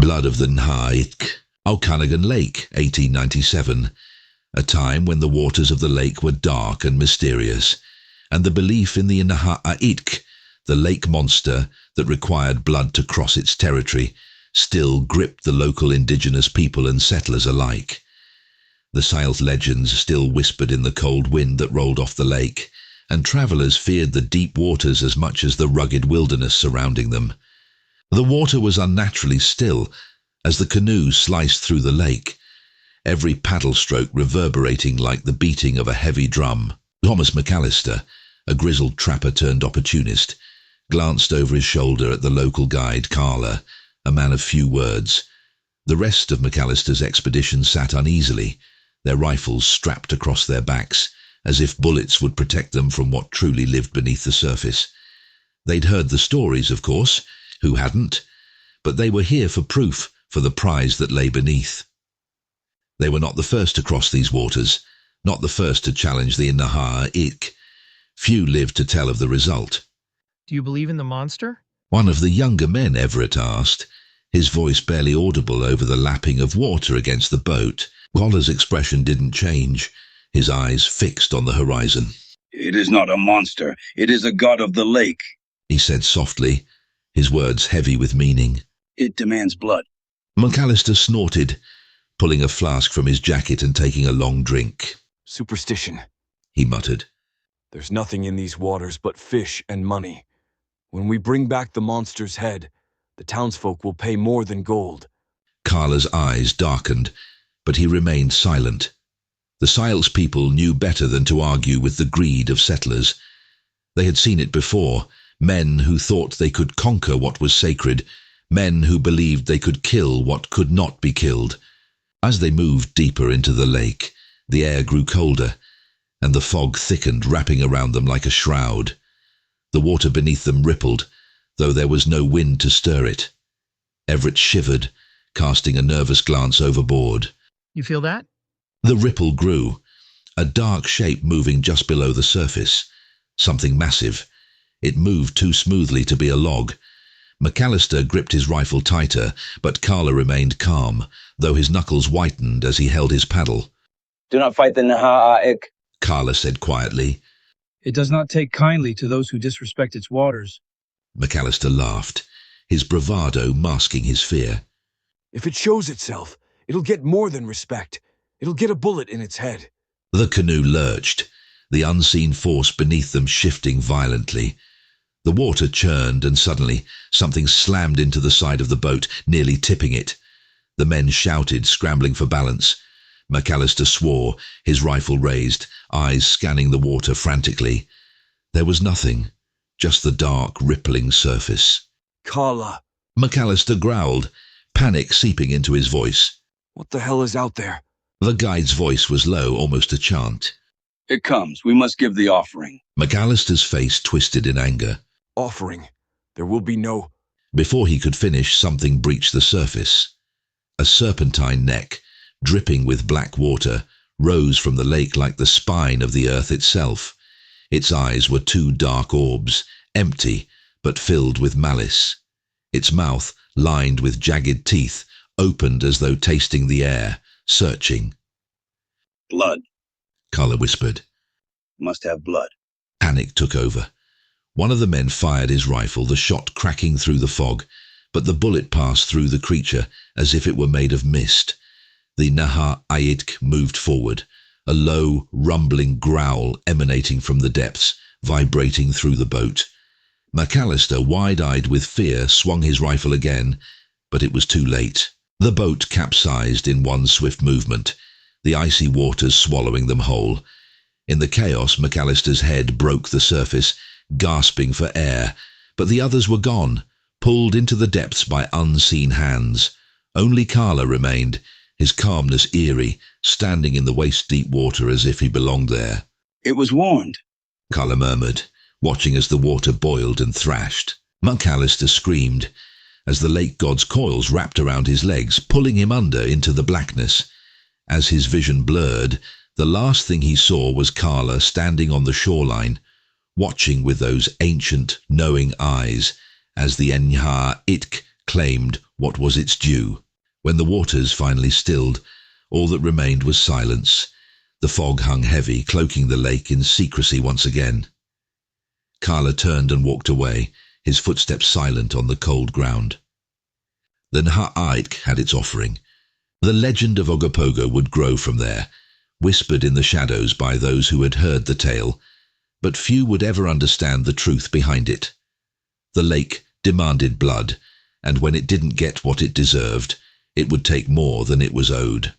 Blood of the Nhaik, Okanagan Lake, 1897, a time when the waters of the lake were dark and mysterious, and the belief in the Nhaik, the lake monster that required blood to cross its territory, still gripped the local indigenous people and settlers alike. The silent legends still whispered in the cold wind that rolled off the lake, and travellers feared the deep waters as much as the rugged wilderness surrounding them. The water was unnaturally still as the canoe sliced through the lake, every paddle stroke reverberating like the beating of a heavy drum. Thomas McAllister, a grizzled trapper-turned-opportunist, glanced over his shoulder at the local guide, Carla, a man of few words. The rest of McAllister's expedition sat uneasily, their rifles strapped across their backs, as if bullets would protect them from what truly lived beneath the surface. They'd heard the stories, of course, who hadn't? But they were here for proof, for the prize that lay beneath. They were not the first to cross these waters, not the first to challenge the Nhaik. Few lived to tell of the result. Do you believe in the monster? One of the younger men, Everett asked, his voice barely audible over the lapping of water against the boat. Waller's expression didn't change, his eyes fixed on the horizon. "It is not a monster. It is a god of the lake," he said softly, his words heavy with meaning. "It demands blood." McAllister snorted, pulling a flask from his jacket and taking a long drink. "Superstition," he muttered. "There's nothing in these waters but fish and money. When we bring back the monster's head, the townsfolk will pay more than gold." Carla's eyes darkened, but he remained silent. The Siles people knew better than to argue with the greed of settlers. They had seen it before, men who thought they could conquer what was sacred, men who believed they could kill what could not be killed. As they moved deeper into the lake, the air grew colder, and the fog thickened, wrapping around them like a shroud. The water beneath them rippled, though there was no wind to stir it. Everett shivered, casting a nervous glance overboard. You feel that? The ripple grew, a dark shape moving just below the surface. Something massive. It moved too smoothly to be a log. McAllister gripped his rifle tighter, but Carla remained calm, though his knuckles whitened as he held his paddle. "Do not fight the Nhaik," Carla said quietly. "It does not take kindly to those who disrespect its waters." McAllister laughed, his bravado masking his fear. "If it shows itself, it'll get more than respect. It'll get a bullet in its head." The canoe lurched, the unseen force beneath them shifting violently. The water churned, and suddenly something slammed into the side of the boat, nearly tipping it. The men shouted, scrambling for balance. McAllister swore, his rifle raised, eyes scanning the water frantically. There was nothing, just the dark, rippling surface. "Carla," McAllister growled, panic seeping into his voice. "what the hell is out there?" The guide's voice was low, almost a chant. "It comes. We must give the offering." McAllister's face twisted in anger. "Offering. There will be no—" Before he could finish, something breached the surface. A serpentine neck, dripping with black water, rose from the lake like the spine of the earth itself. Its eyes were two dark orbs, empty, but filled with malice. Its mouth, lined with jagged teeth, opened as though tasting the air, searching. "Blood," Carla whispered. "Must have blood." Panic took over. One of the men fired his rifle, the shot cracking through the fog, but the bullet passed through the creature as if it were made of mist. The Nhaik moved forward, a low, rumbling growl emanating from the depths, vibrating through the boat. McAllister, wide-eyed with fear, swung his rifle again, but it was too late. The boat capsized in one swift movement, the icy waters swallowing them whole. In the chaos, McAllister's head broke the surface, gasping for air, but the others were gone, pulled into the depths by unseen hands. Only Carla remained, his calmness eerie, standing in the waist-deep water as if he belonged there. "It was warned," Carla murmured, watching as the water boiled and thrashed. McAllister screamed, as the lake god's coils wrapped around his legs, pulling him under into the blackness. As his vision blurred, the last thing he saw was Carla standing on the shoreline, watching with those ancient, knowing eyes as the Nhaik claimed what was its due. When the waters finally stilled, all that remained was silence. The fog hung heavy, cloaking the lake in secrecy once again. Kala turned and walked away, his footsteps silent on the cold ground. The Naha'aitk had its offering. The legend of Ogopogo would grow from there, whispered in the shadows by those who had heard the tale, but few would ever understand the truth behind it. The lake demanded blood, and when it didn't get what it deserved, it would take more than it was owed.